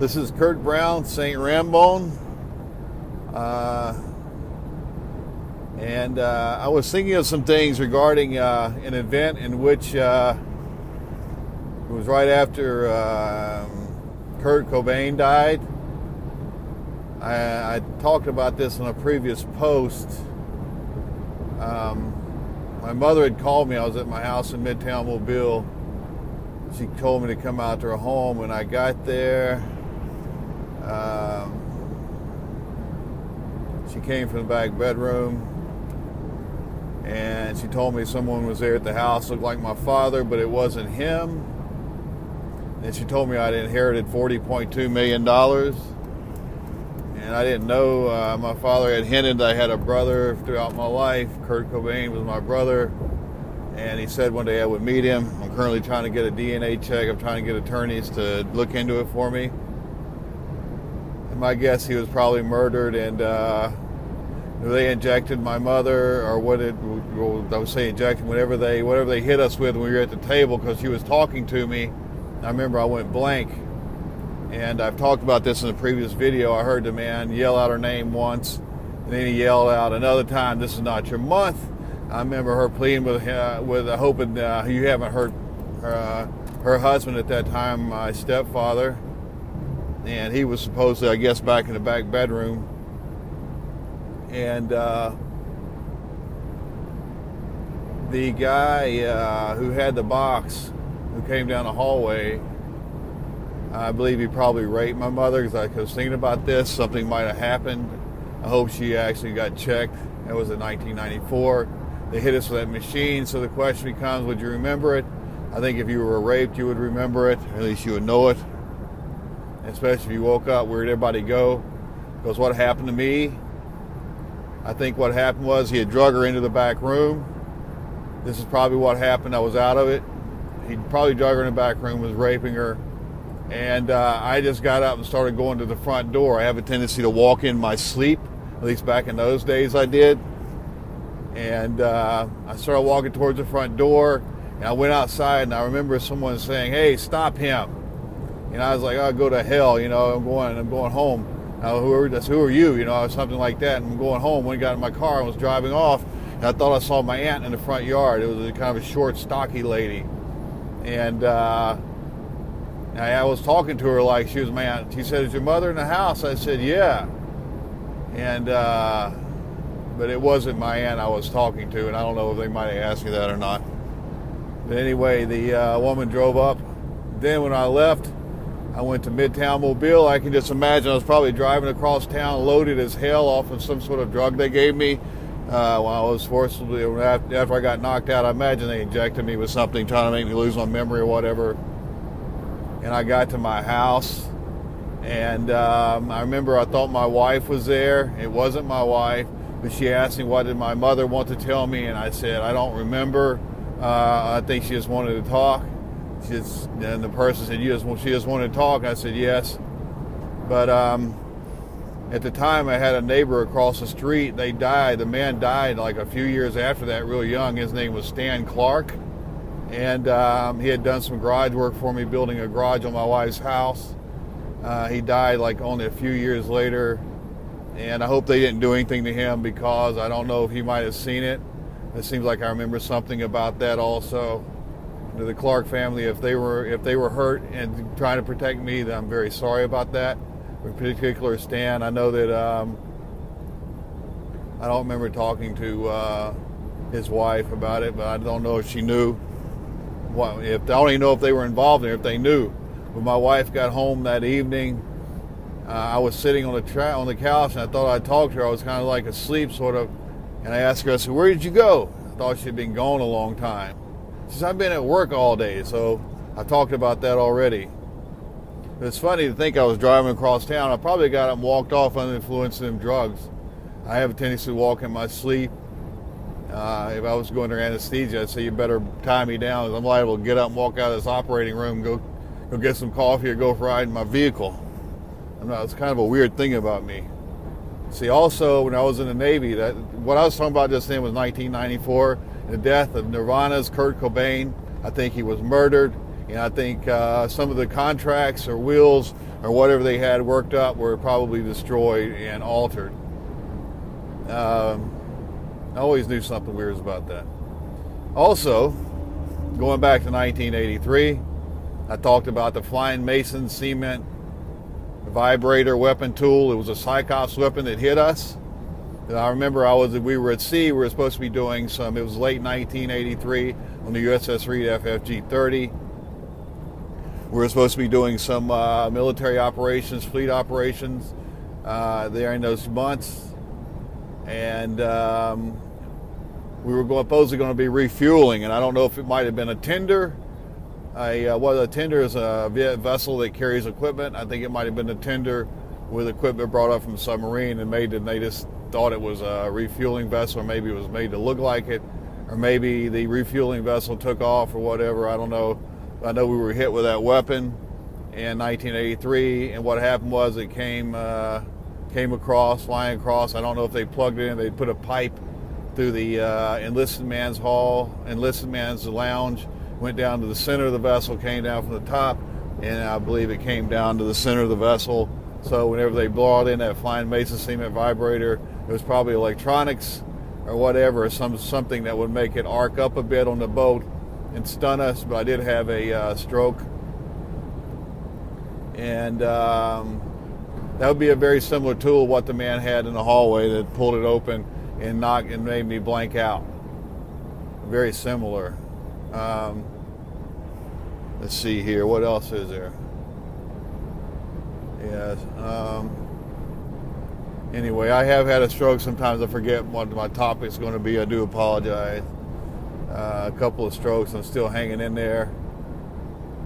This is Kurt Brown, St. Rambone. And I was thinking of some things regarding an event in which it was right after Kurt Cobain died. I talked about this in a previous post. My mother had called me. I was at my house in Midtown Mobile. She told me to come out to her home. When I got there, she came from the back bedroom and she told me someone was there at the house, looked like my father, but it wasn't him. And she told me I'd inherited $40.2 million. And I didn't know, my father had hinted I had a brother throughout my life. Kurt Cobain was my brother. And he said one day I would meet him. I'm currently trying to get a DNA check. I'm trying to get attorneys to look into it for me. And my guess, he was probably murdered, and they injected my mother, or I would say injected, whatever they hit us with when we were at the table, because she was talking to me. I remember I went blank. And I've talked about this in a previous video. I heard the man yell out her name once, and then he yelled out another time, "This is not your month." I remember her pleading with hoping you haven't heard her husband at that time, my stepfather, and he was supposedly, I guess, back in the back bedroom. And the guy who had the box, who came down the hallway, I believe he probably raped my mother, because I was thinking about this. Something might have happened. I hope she actually got checked. That was in 1994. They hit us with that machine, so the question becomes, would you remember it? I think if you were raped, you would remember it. At least you would know it. Especially if you woke up, where'd everybody go? Because what happened to me, I think what happened was he had drug her into the back room. This is probably what happened. I was out of it. He probably drug her in the back room, was raping her. And I just got up and started going to the front door. I have a tendency to walk in my sleep. At least back in those days I did. And I started walking towards the front door. And I went outside, and I remember someone saying, "Hey, stop him." And I was like, "Oh, go to hell, I'm going home. Who are you?" Or something like that. And I'm going home. When I got in my car and was driving off, and I thought I saw my aunt in the front yard. It was kind of a short, stocky lady. And I was talking to her like she was my aunt. She said, "Is your mother in the house?" I said, "Yeah." And but it wasn't my aunt I was talking to, and I don't know if they might have asked me that or not. But anyway, the woman drove up. Then when I left, I went to Midtown Mobile. I can just imagine I was probably driving across town, loaded as hell off of some sort of drug they gave me when I was forcibly, after I got knocked out. I imagine they injected me with something, trying to make me lose my memory or whatever. And I got to my house, and I remember I thought my wife was there. It wasn't my wife, but she asked me what did my mother want to tell me, and I said, "I don't remember. I think she just wanted to talk." And the person said, she just wanted to talk. I said, "Yes." But at the time, I had a neighbor across the street. They died. The man died like a few years after that, real young. His name was Stan Clark. And he had done some garage work for me, building a garage on my wife's house. He died like only a few years later. And I hope they didn't do anything to him, because I don't know if he might have seen it. It seems like I remember something about that also. To the Clark family, if they were hurt and trying to protect me, then I'm very sorry about that. In particular, Stan, I know that I don't remember talking to his wife about it, but I don't know if she knew. I don't even know if they were involved in it, if they knew. When my wife got home that evening, I was sitting on the couch, and I thought I'd talk to her. I was kind of like asleep, sort of, and I asked her, I said, "Where did you go?" I thought she'd been gone a long time. She said, "I've been at work all day," so I talked about that already. But it's funny to think I was driving across town. I probably got up and walked off under the influence of them drugs. I have a tendency to walk in my sleep. If I was going to anesthesia, I'd say, "You better tie me down, because I'm liable to get up and walk out of this operating room, go get some coffee, or go for a ride in my vehicle." It's kind of a weird thing about me. See, also, when I was in the Navy, what I was talking about just then was 1994, the death of Nirvana's Kurt Cobain. I think he was murdered. And I think some of the contracts or wheels or whatever they had worked up were probably destroyed and altered. I always knew something weird about that. Also, going back to 1983, I talked about the Flying Mason cement vibrator weapon tool. It was a Cyclops weapon that hit us. And I remember we were at sea. We were supposed to be doing some. It was late 1983 on the USS Reed FFG-30. We were supposed to be doing some military operations, fleet operations there in those months, and we were supposedly going to be refueling. And I don't know if it might have been a tender. A tender is a vessel that carries equipment. I think it might have been a tender with equipment brought up from a submarine, and they just thought it was a refueling vessel, or maybe it was made to look like it, or maybe the refueling vessel took off or whatever. I don't know. I know we were hit with that weapon in 1983, and what happened was it came flying across. I don't know if they plugged it in. They put a pipe through the enlisted man's lounge, went down to the center of the vessel, came down from the top, and I believe it came down to the center of the vessel. So whenever they brought in that Flying Mason cement vibrator, it was probably electronics or whatever, or something that would make it arc up a bit on the boat and stun us. But I did have a stroke, and that would be a very similar tool what the man had in the hallway that pulled it open and made me blank out. Very similar. Let's see here. What else is there? Yes. Anyway, I have had a stroke. Sometimes I forget what my topic's going to be. I do apologize. A couple of strokes. I'm still hanging in there.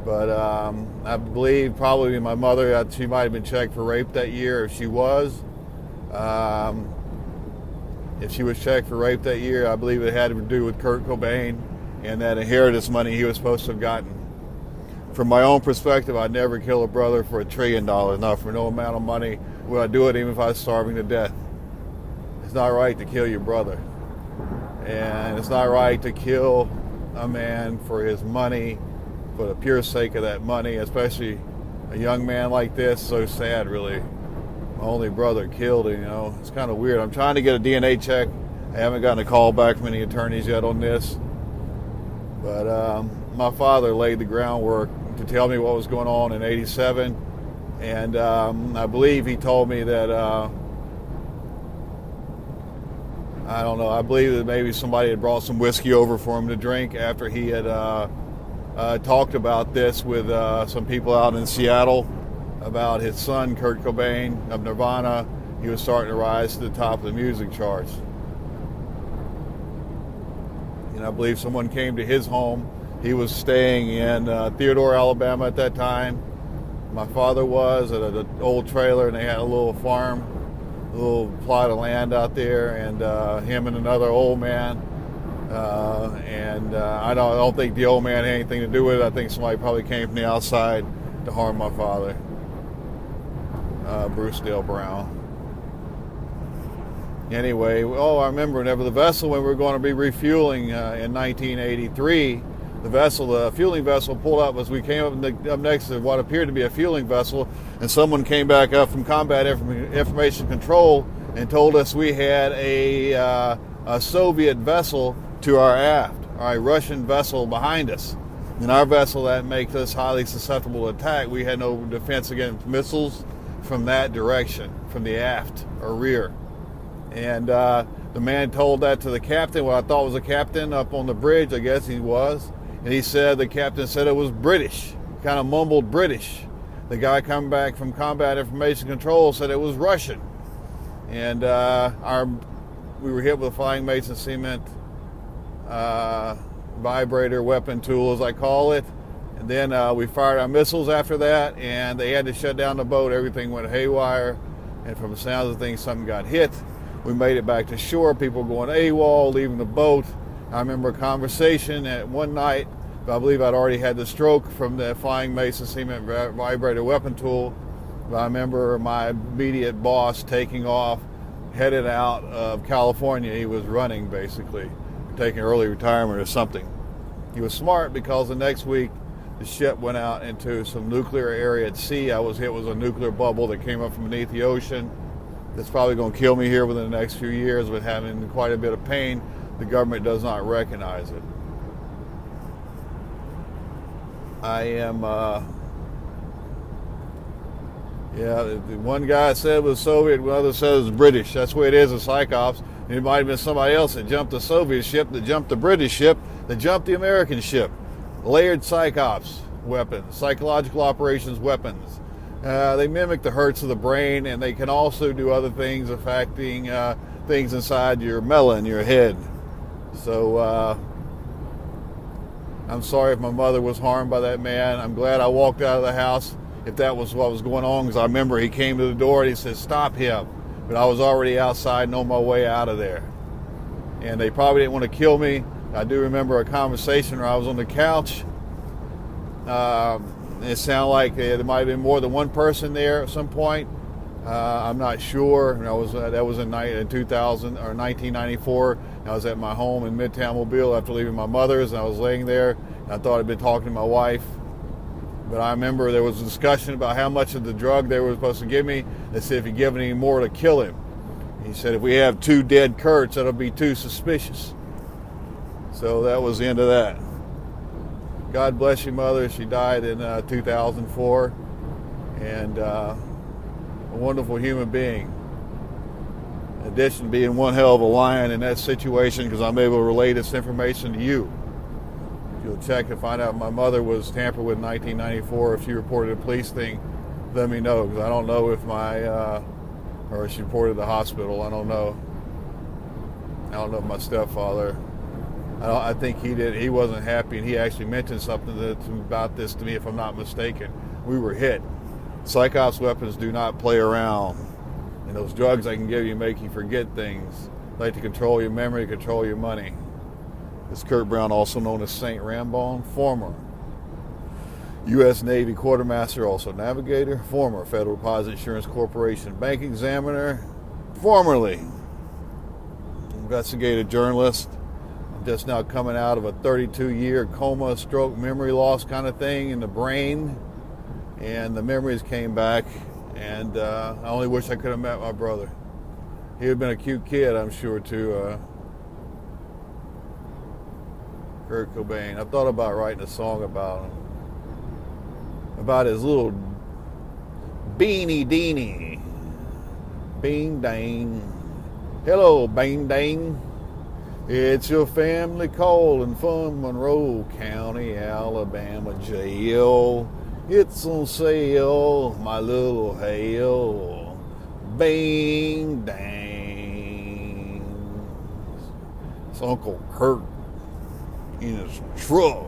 But I believe probably my mother, she might have been checked for rape that year. If she was checked for rape that year, I believe it had to do with Kurt Cobain and that inheritance money he was supposed to have gotten. From my own perspective, I'd never kill a brother for $1 trillion. Not for no amount of money would I do it, even if I was starving to death. It's not right to kill your brother. And it's not right to kill a man for his money, for the pure sake of that money, especially a young man like this. So sad, really. My only brother killed him, It's kind of weird. I'm trying to get a DNA check. I haven't gotten a call back from any attorneys yet on this. But my father laid the groundwork to tell me what was going on in '87. And I believe he told me that, I don't know, I believe that maybe somebody had brought some whiskey over for him to drink after he had talked about this with some people out in Seattle about his son, Kurt Cobain of Nirvana. He was starting to rise to the top of the music charts. And I believe someone came to his home. He was staying in Theodore, Alabama at that time. My father was at an old trailer, and they had a little farm, a little plot of land out there, and him and another old man. I don't think the old man had anything to do with it. I think somebody probably came from the outside to harm my father, Bruce Dale Brown. Anyway, I remember whenever the vessel, when we were going to be refueling in 1983, the fueling vessel pulled up as we came up next to what appeared to be a fueling vessel, and someone came back up from Combat Information Control and told us we had a Soviet vessel to our aft, or a Russian vessel behind us. And our vessel, that makes us highly susceptible to attack. We had no defense against missiles from that direction, from the aft or rear. And the man told that to the captain, what I thought was a captain up on the bridge. I guess he was. And he said, the captain said it was British, kind of mumbled British. The guy coming back from Combat Information Control said it was Russian. And we were hit with a Flying Mason cement vibrator weapon tool, as I call it. And then we fired our missiles after that, and they had to shut down the boat. Everything went haywire. And from the sounds of things, something got hit. We made it back to shore. People going AWOL, leaving the boat. I remember a conversation at one night. I believe I'd already had the stroke from the Flying Mason cement vibrator weapon tool. But I remember my immediate boss taking off, headed out of California. He was running, basically, taking early retirement or something. He was smart, because the next week the ship went out into some nuclear area at sea. I was hit with a nuclear bubble that came up from beneath the ocean. That's probably going to kill me here within the next few years, but having quite a bit of pain. The government does not recognize it. I am, one guy said it was Soviet, one other said it was British. That's the way it is in Psychops. It might have been somebody else that jumped the Soviet ship, that jumped the British ship, that jumped the American ship. Layered Psychops weapons, psychological operations weapons. They mimic the hurts of the brain, and they can also do other things affecting things inside your melon, your head. So I'm sorry if my mother was harmed by that man. I'm glad I walked out of the house if that was what was going on, because I remember he came to the door and he said, "Stop him." But I was already outside and on my way out of there. And they probably didn't want to kill me. I do remember a conversation where I was on the couch. It sounded like there might have been more than one person there at some point. I'm not sure. That was in 2000 or 1994. I was at my home in Midtown Mobile after leaving my mother's, and I was laying there. And I thought I'd been talking to my wife. But I remember there was a discussion about how much of the drug they were supposed to give me. They said if you give any more to kill him. He said if we have 2 dead Kurts, that'll be too suspicious. So that was the end of that. God bless your mother. She died in 2004. And a wonderful human being. In addition to being one hell of a lion in that situation, because I'm able to relay this information to you. If you'll check to find out if my mother was tampered with in 1994, if she reported a police thing, let me know, because I don't know if or she reported the hospital. I don't know. I don't know if my stepfather, I think he did. He wasn't happy, and he actually mentioned something about this to me, if I'm not mistaken. We were hit. Psychops weapons do not play around. And those drugs I can give you make you forget things. They like to control your memory, control your money. This Kurt Brown, also known as Saint Rambone, former U.S. Navy quartermaster, also navigator, former Federal Deposit Insurance Corporation bank examiner, formerly investigative journalist. I'm just now coming out of a 32-year coma, stroke, memory loss kind of thing in the brain. And the memories came back, and I only wish I could have met my brother. He would have been a cute kid, I'm sure, too. Kurt Cobain. I thought about writing a song about him. About his little beanie deenie. Bing dang. Hello, bang dang. It's your family calling from Monroe County, Alabama jail. It's on sale, my little hail. Bang dang. It's Uncle Kurt in his truck.